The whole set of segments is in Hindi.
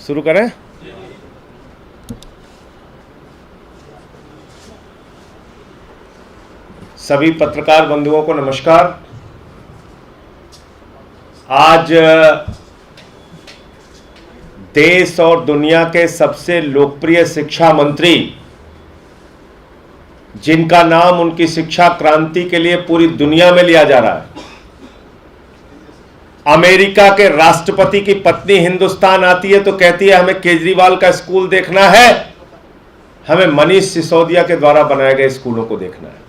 शुरू करें। सभी पत्रकार बंधुओं को नमस्कार। आज देश और दुनिया के सबसे लोकप्रिय शिक्षा मंत्री, जिनका नाम उनकी शिक्षा क्रांति के लिए पूरी दुनिया में लिया जा रहा है, अमेरिका के राष्ट्रपति की पत्नी हिंदुस्तान आती है तो कहती है हमें केजरीवाल का स्कूल देखना है, हमें मनीष सिसोदिया के द्वारा बनाए गए स्कूलों को देखना है।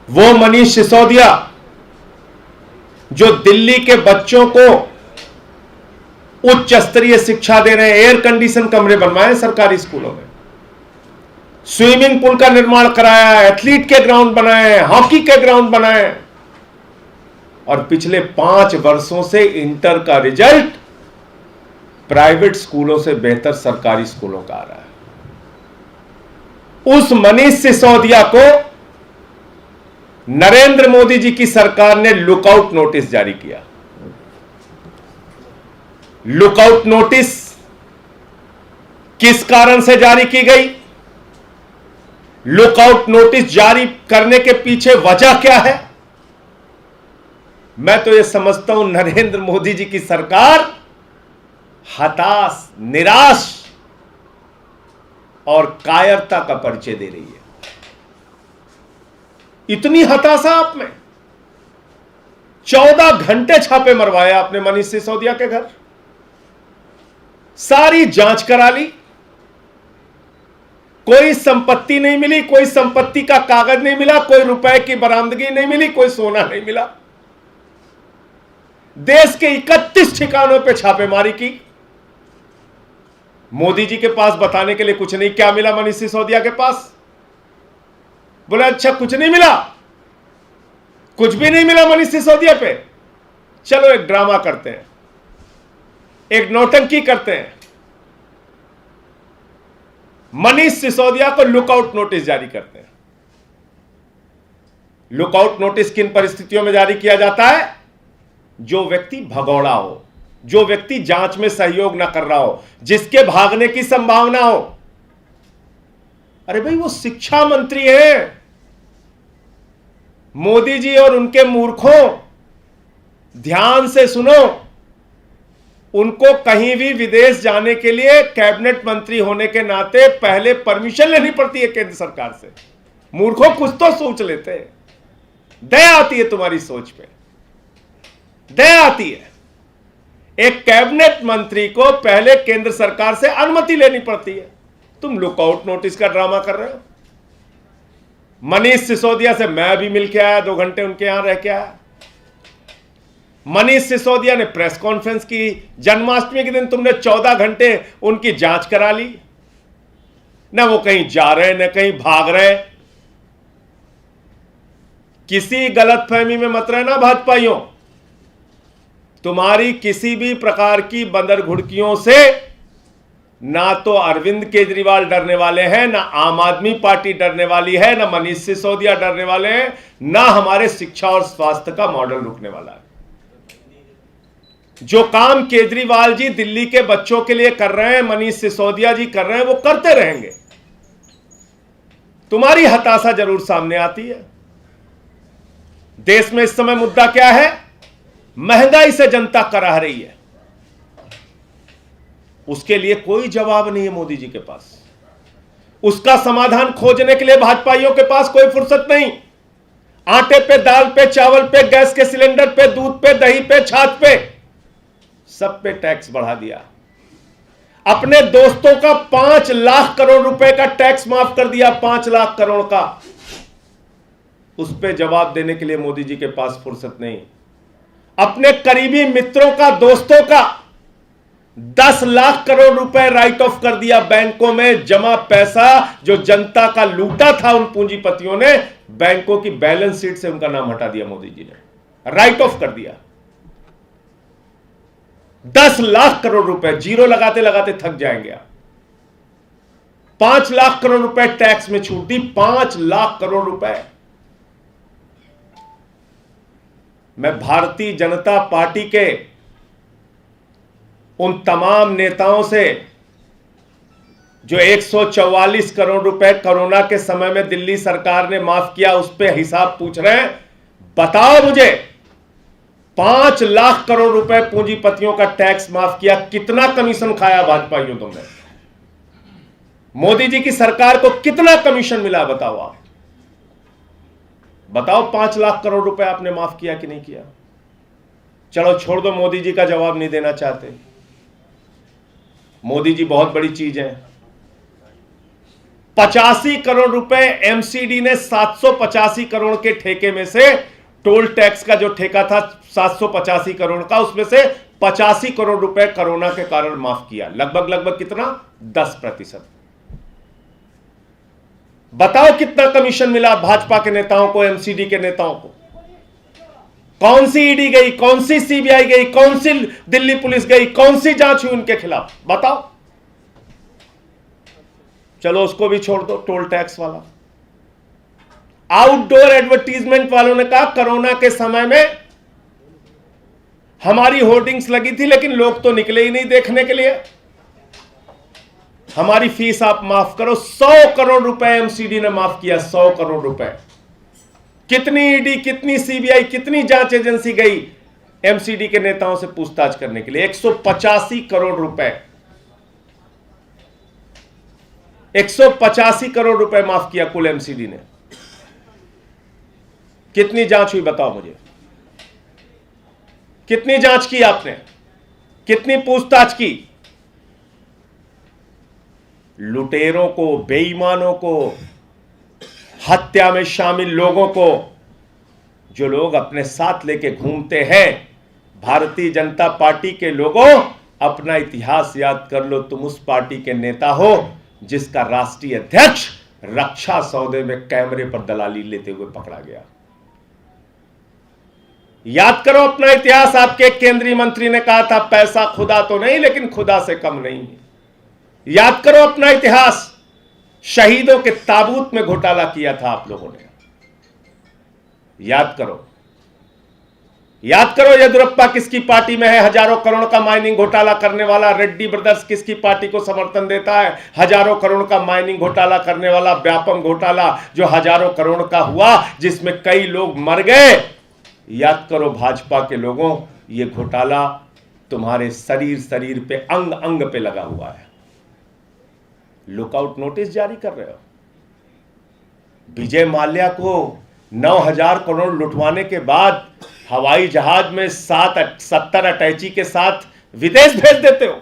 वो मनीष सिसोदिया जो दिल्ली के बच्चों को उच्च स्तरीय शिक्षा दे रहे हैं, एयर कंडीशन कमरे बनवाए सरकारी स्कूलों में, स्विमिंग पूल का निर्माण कराया, एथलीट के ग्राउंड बनाए, हॉकी के ग्राउंड बनाए, और पिछले 5 वर्षों से इंटर का रिजल्ट प्राइवेट स्कूलों से बेहतर सरकारी स्कूलों का आ रहा है। उस मनीष सिसोदिया को नरेंद्र मोदी जी की सरकार ने लुकआउट नोटिस जारी किया। लुकआउट नोटिस किस कारण से जारी की गई? लुकआउट नोटिस जारी करने के पीछे वजह क्या है? मैं तो यह समझता हूं नरेंद्र मोदी जी की सरकार हताश, निराश और कायरता का परिचय दे रही है। इतनी हताशा आप में? 14 घंटे छापे मरवाए आपने मनीष सिसोदिया के घर, सारी जांच करा ली, कोई संपत्ति नहीं मिली, कोई संपत्ति का कागज नहीं मिला, कोई रुपए की बरामदगी नहीं मिली, कोई सोना नहीं मिला। देश के 31 ठिकानों पे छापेमारी की। मोदी जी के पास बताने के लिए कुछ नहीं। क्या मिला मनीष सिसोदिया के पास? बोले अच्छा कुछ नहीं मिला, कुछ भी नहीं मिला मनीष सिसोदिया पे। चलो एक ड्रामा करते हैं, एक नौटंकी करते हैं। मनीष सिसोदिया को लुकआउट नोटिस जारी करते हैं। लुकआउट नोटिस किन परिस्थितियों में जारी किया जाता है? जो व्यक्ति भगौड़ा हो, जो व्यक्ति जांच में सहयोग ना कर रहा हो, जिसके भागने की संभावना हो। अरे भाई वो शिक्षा मंत्री है। मोदी जी और उनके मूर्खों, ध्यान से सुनो, उनको कहीं भी विदेश जाने के लिए कैबिनेट मंत्री होने के नाते पहले परमिशन लेनी पड़ती है केंद्र सरकार से। मूर्खों कुछ तो सोच लेते हैं। दया आती है तुम्हारी सोच पे, दया आती है। एक कैबिनेट मंत्री को पहले केंद्र सरकार से अनुमति लेनी पड़ती है। तुम लुकआउट नोटिस का ड्रामा कर रहे हो। मनीष सिसोदिया से मैं भी मिलके आया, 2 घंटे उनके यहां रह के आया। मनीष सिसोदिया ने प्रेस कॉन्फ्रेंस की। जन्माष्टमी के दिन तुमने 14 घंटे उनकी जांच करा ली। ना वो कहीं जा रहे, ना कहीं भाग रहे। किसी गलतफहमी में मत रहना भाजपाइयों। तुम्हारी किसी भी प्रकार की बंदर घुड़कियों से ना तो अरविंद केजरीवाल डरने वाले हैं, ना आम आदमी पार्टी डरने वाली है, ना मनीष सिसोदिया डरने वाले हैं, ना हमारे शिक्षा और स्वास्थ्य का मॉडल रुकने वाला है। जो काम केजरीवाल जी दिल्ली के बच्चों के लिए कर रहे हैं, मनीष सिसोदिया जी कर रहे हैं, वो करते रहेंगे। तुम्हारी हताशा जरूर सामने आती है। देश में इस समय मुद्दा क्या है? महंगाई से जनता कराह रही है। उसके लिए कोई जवाब नहीं है मोदी जी के पास। उसका समाधान खोजने के लिए भाजपाइयों के पास कोई फुर्सत नहीं। आटे पे, दाल पे, चावल पे, गैस के सिलेंडर पे, दूध पे, दही पे, छाछ पे, सब पे टैक्स बढ़ा दिया। अपने दोस्तों का 5 लाख करोड़ रुपए का टैक्स माफ कर दिया, 5 लाख करोड़ का। उस पे जवाब देने के लिए मोदी जी के पास फुर्सत नहीं। अपने करीबी मित्रों का, दोस्तों का 10 लाख करोड़ रुपए राइट ऑफ कर दिया। बैंकों में जमा पैसा जो जनता का लूटा था उन पूंजीपतियों ने, बैंकों की बैलेंस शीट से उनका नाम हटा दिया मोदी जी ने, राइट ऑफ कर दिया। 10 लाख करोड़ रुपए जीरो लगाते लगाते थक जाएंगे आप। 5 लाख करोड़ रुपए टैक्स में छूट दी, 5 लाख करोड़ रुपए। मैं भारतीय जनता पार्टी के उन तमाम नेताओं से जो 144 करोड़ रुपए कोरोना के समय में दिल्ली सरकार ने माफ किया, उस पर हिसाब पूछ रहे हैं। बताओ मुझे, 5 लाख करोड़ रुपए पूंजीपतियों का टैक्स माफ किया, कितना कमीशन खाया भाजपाइयों तुमने? मोदी जी की सरकार को कितना कमीशन मिला बताओ आप? बताओ 5 लाख करोड़ रुपए आपने माफ किया कि नहीं किया? चलो छोड़ दो, मोदी जी का जवाब नहीं देना चाहते। मोदी जी बहुत बड़ी चीज है। 85 करोड़ रुपए एमसीडी ने 785 करोड़ के ठेके में से, टोल टैक्स का जो ठेका था 785 करोड़ का, उसमें से 85 करोड़ रुपए कोरोना के कारण माफ किया। लगभग कितना? 10%। बताओ कितना कमीशन मिला भाजपा के नेताओं को, एमसीडी के नेताओं को? कौन सी ईडी गई, कौन सी सीबीआई गई, कौन सी दिल्ली पुलिस गई, कौन सी जांच हुई उनके खिलाफ? बताओ। चलो उसको भी छोड़ दो, टोल टैक्स वाला। आउटडोर एडवर्टीजमेंट वालों ने कहा कोरोना के समय में हमारी होर्डिंग्स लगी थी लेकिन लोग तो निकले ही नहीं देखने के लिए, हमारी फीस आप माफ करो। 100 करोड़ रुपए एमसीडी ने माफ किया, 100 करोड़ रुपए। कितनी ईडी, कितनी सीबीआई, कितनी जांच एजेंसी गई एमसीडी के नेताओं से पूछताछ करने के लिए? 185 करोड़ रुपए, 185 करोड़ रुपए माफ किया कुल एमसीडी ने। कितनी जांच हुई बताओ मुझे? कितनी जांच की आपने? कितनी पूछताछ की? लुटेरों को, बेईमानों को, हत्या में शामिल लोगों को, जो लोग अपने साथ लेके घूमते हैं, भारतीय जनता पार्टी के लोगों, अपना इतिहास याद कर लो। तुम उस पार्टी के नेता हो जिसका राष्ट्रीय अध्यक्ष रक्षा सौदे में कैमरे पर दलाली लेते हुए पकड़ा गया। याद करो अपना इतिहास। आपके केंद्रीय मंत्री ने कहा था पैसा खुदा तो नहीं लेकिन खुदा से कम नहीं है। याद करो अपना इतिहास। शहीदों के ताबूत में घोटाला किया था आप लोगों ने। याद करो, याद करो येदियुरप्पा किसकी पार्टी में है? हजारों करोड़ का माइनिंग घोटाला करने वाला रेड्डी ब्रदर्स किसकी पार्टी को समर्थन देता है? हजारों करोड़ का माइनिंग घोटाला करने वाला व्यापम घोटाला जो हजारों करोड़ का हुआ, जिसमें कई लोग मर गए। याद करो भाजपा के लोगों, यह घोटाला तुम्हारे शरीर पे, अंग अंग पे लगा हुआ है। लुकआउट नोटिस जारी कर रहे हो। विजय माल्या को 9,000 करोड़ लुटवाने के बाद हवाई जहाज में 70 अटैची के साथ विदेश भेज देते हो।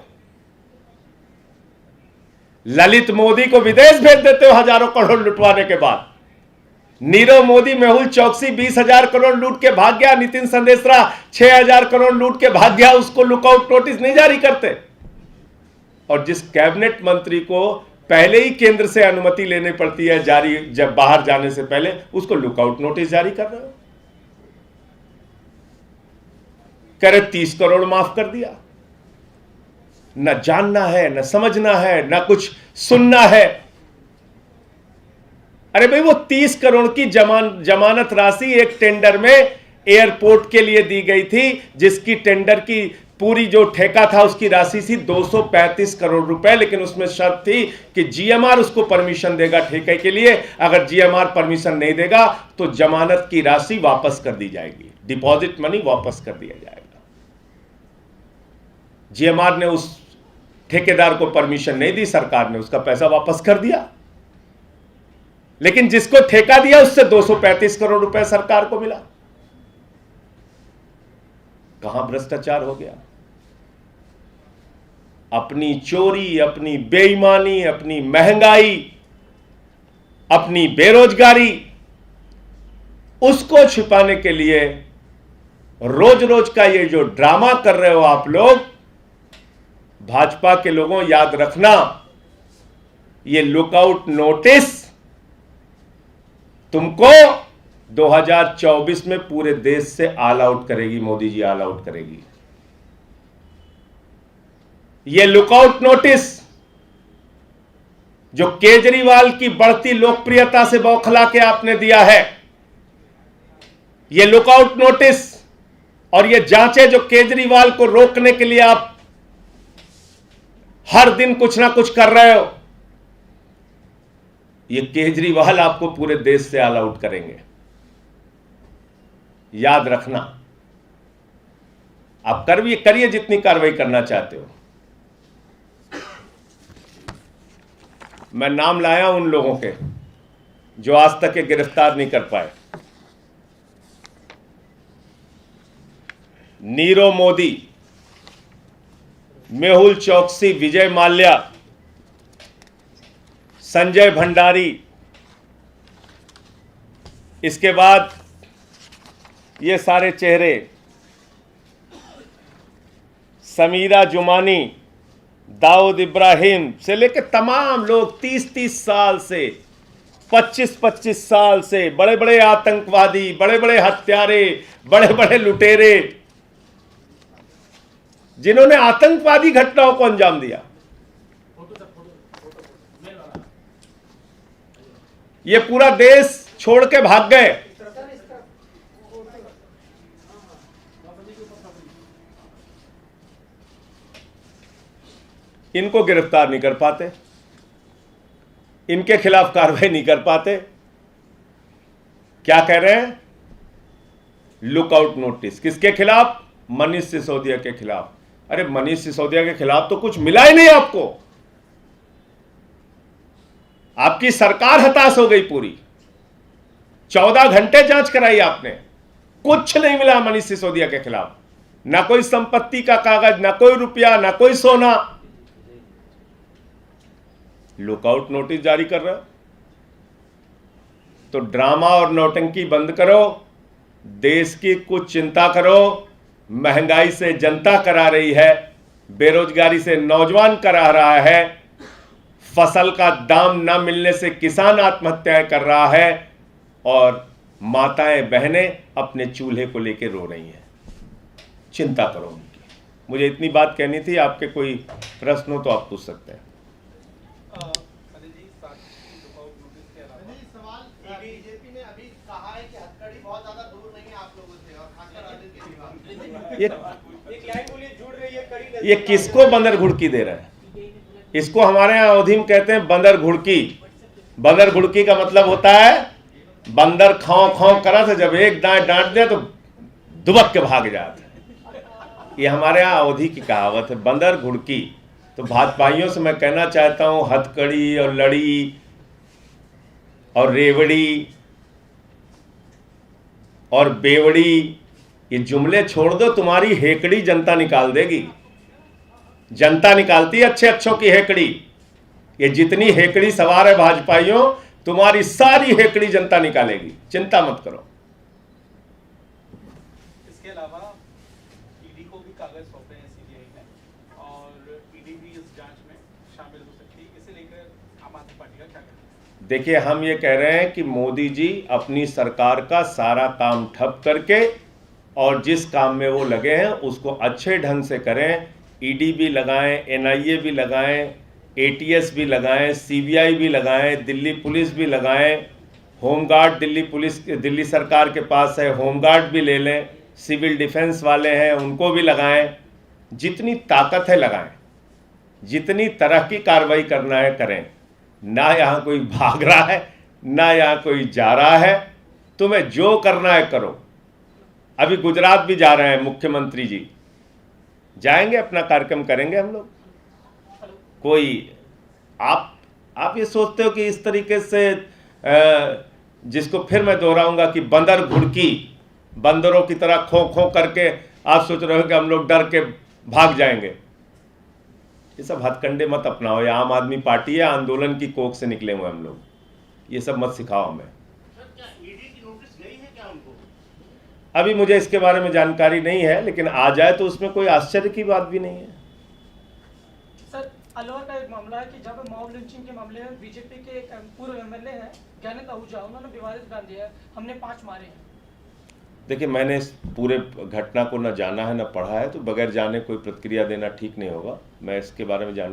ललित मोदी को विदेश भेज देते हो हजारों करोड़ लुटवाने के बाद। नीरव मोदी, मेहुल चौकसी 20,000 करोड़ लूट के भाग गया। नितिन संदेशरा 6,000 करोड़ लूट के भाग गया। उसको लुकआउट नोटिस नहीं जारी करते। और जिस कैबिनेट मंत्री को पहले ही केंद्र से अनुमति लेनी पड़ती है जारी, जब बाहर जाने से पहले, उसको लुकआउट नोटिस जारी कर रहे हो। कह रहे 30 करोड़ माफ कर दिया। न जानना है, न समझना है, न कुछ सुनना है। अरे भाई, वो 30 करोड़ की जमानत राशि एक टेंडर में एयरपोर्ट के लिए दी गई थी, जिसकी टेंडर की पूरी जो ठेका था उसकी राशि थी 235 करोड़ रुपए। लेकिन उसमें शर्त थी कि जीएमआर उसको परमिशन देगा ठेके के लिए। अगर जीएमआर परमिशन नहीं देगा तो जमानत की राशि वापस कर दी जाएगी, डिपॉजिट मनी वापस कर दिया जाएगा। जीएमआर ने उस ठेकेदार को परमिशन नहीं दी, सरकार ने उसका पैसा वापस कर दिया। लेकिन जिसको ठेका दिया उससे 235 करोड़ रुपए सरकार को मिला। कहां भ्रष्टाचार हो गया? अपनी चोरी, अपनी बेईमानी, अपनी महंगाई, अपनी बेरोजगारी, उसको छिपाने के लिए रोज रोज का ये जो ड्रामा कर रहे हो आप लोग, भाजपा के लोगों याद रखना, ये लुकआउट नोटिस तुमको 2024 में पूरे देश से ऑल आउट करेगी। मोदी जी ऑल आउट करेगी। ये लुकआउट नोटिस जो केजरीवाल की बढ़ती लोकप्रियता से बौखला के आपने दिया है, ये लुकआउट नोटिस और ये जांचें जो केजरीवाल को रोकने के लिए आप हर दिन कुछ ना कुछ कर रहे हो। ये केजरीवाल आपको पूरे देश से ऑल आउट करेंगे, याद रखना। आप करिए जितनी कार्रवाई करना चाहते हो। मैं नाम लाया उन लोगों के जो आज तक के गिरफ्तार नहीं कर पाए। नीरव मोदी, मेहुल चौकसी, विजय माल्या, संजय भंडारी, इसके बाद ये सारे चेहरे, समीरा जुमानी, दाऊद इब्राहिम से लेकर तमाम लोग 30-30 साल से, 25-25 साल से बड़े बड़े आतंकवादी, बड़े बड़े हत्यारे, बड़े बड़े लुटेरे, जिन्होंने आतंकवादी घटनाओं को अंजाम दिया, ये पूरा देश छोड़ के भाग गए। इनको गिरफ्तार नहीं कर पाते, इनके खिलाफ कार्रवाई नहीं कर पाते। क्या कह रहे हैं? Lookout notice. किसके खिलाफ? मनीष सिसोदिया के खिलाफ। अरे मनीष सिसोदिया के खिलाफ तो कुछ मिला ही नहीं आपको। आपकी सरकार हताश हो गई पूरी। 14 घंटे जांच कराई आपने, कुछ नहीं मिला मनीष सिसोदिया के खिलाफ। ना कोई संपत्ति का कागज, ना कोई रुपया, ना कोई सोना। लुकआउट नोटिस जारी कर रहे हो तो ड्रामा और नौटंकी बंद करो, देश की कुछ चिंता करो। महंगाई से जनता करा रही है, बेरोजगारी से नौजवान करा रहा है, फसल का दाम न मिलने से किसान आत्महत्याएं कर रहा है, और माताएं बहनें अपने चूल्हे को लेकर रो रही हैं। चिंता करो उनकी। मुझे इतनी बात कहनी थी। आपके कोई प्रश्न हो तो आप पूछ सकते हैं। बीजेपी ने अभी कहा है कि हथकड़ी बहुत ज्यादा दूर नहीं है आप लोगों से, और खासकर अरविंद केजरीवाल ये किसको बंदर घुड़की दे रहा है? इसको हमारे यहाँ अवधि कहते हैं बंदर घुड़की। बंदर घुड़की का मतलब होता है बंदर खाओ खाओ करा था, जब एक डांट दिया तो दुबक के भाग जाता है। ये हमारे यहाँ अवधि की कहावत है, बंदर घुड़की। तो भाजपाइयों से मैं कहना चाहता हूं, हथकड़ी और लड़ी और रेवड़ी और बेवड़ी, ये जुमले छोड़ दो। तुम्हारी हेकड़ी जनता निकाल देगी। जनता निकालती है अच्छे अच्छों की हेकड़ी। ये जितनी हेकड़ी सवार है भाजपाइयों, तुम्हारी सारी हेकड़ी जनता निकालेगी, चिंता मत करो। इसके अलावा ईडी को भी कागज सौंपे हैं सीबीआई ने, और ईडी भी इस जांच में शामिल हो सकती है। इसे लेकर आम आदमी पार्टी का क्या कहना है? देखिए, हम ये कह रहे हैं कि मोदी जी अपनी सरकार का सारा काम ठप करके और जिस काम में वो लगे हैं उसको अच्छे ढंग से करें। ईडी भी लगाएं, एनआईए भी लगाएं, एटीएस भी लगाएं, सीबीआई भी लगाएं, दिल्ली पुलिस भी लगाएं, होमगार्ड दिल्ली सरकार के पास है, होमगार्ड भी ले लें, सिविल डिफेंस वाले हैं उनको भी लगाएं। जितनी ताकत है लगाएं, जितनी तरह की कार्रवाई करना है करें। ना यहाँ कोई भाग रहा है, ना यहाँ कोई जा रहा है। तुम्हें जो करना है करो। अभी गुजरात भी जा रहे हैं मुख्यमंत्री जी, जाएंगे, अपना कार्यक्रम करेंगे हम लोग। कोई आप ये सोचते हो कि इस तरीके से जिसको फिर मैं दोहराऊंगा कि बंदर घुड़की, बंदरों की तरह खो खो करके आप सोच रहे हो कि हम लोग डर के भाग जाएंगे। ये सब हथकंडे मत अपनाओ। ये आम आदमी पार्टी है, आंदोलन की कोख से निकले हुए हम लोग। ये सब मत सिखाओ हमें। अभी मुझे इसके बारे में जानकारी नहीं है, लेकिन आ जाए तो उसमें कोई आश्चर्य की बात भी नहीं है। सर, अलवर का एक मामला है कि जब मॉब लिंचिंग के मामले में बीजेपी के एक पूर्व एमएलए हैं ज्ञानेत आहूजा, उन्होंने विवादित बयान दिया है, हमने 5 मारे हैं। देखिए, मैंने इस पूरे घटना को न जाना है न पढ़ा है, तो बगैर जाने कोई प्रतिक्रिया देना ठीक नहीं होगा। मैं इसके बारे में जान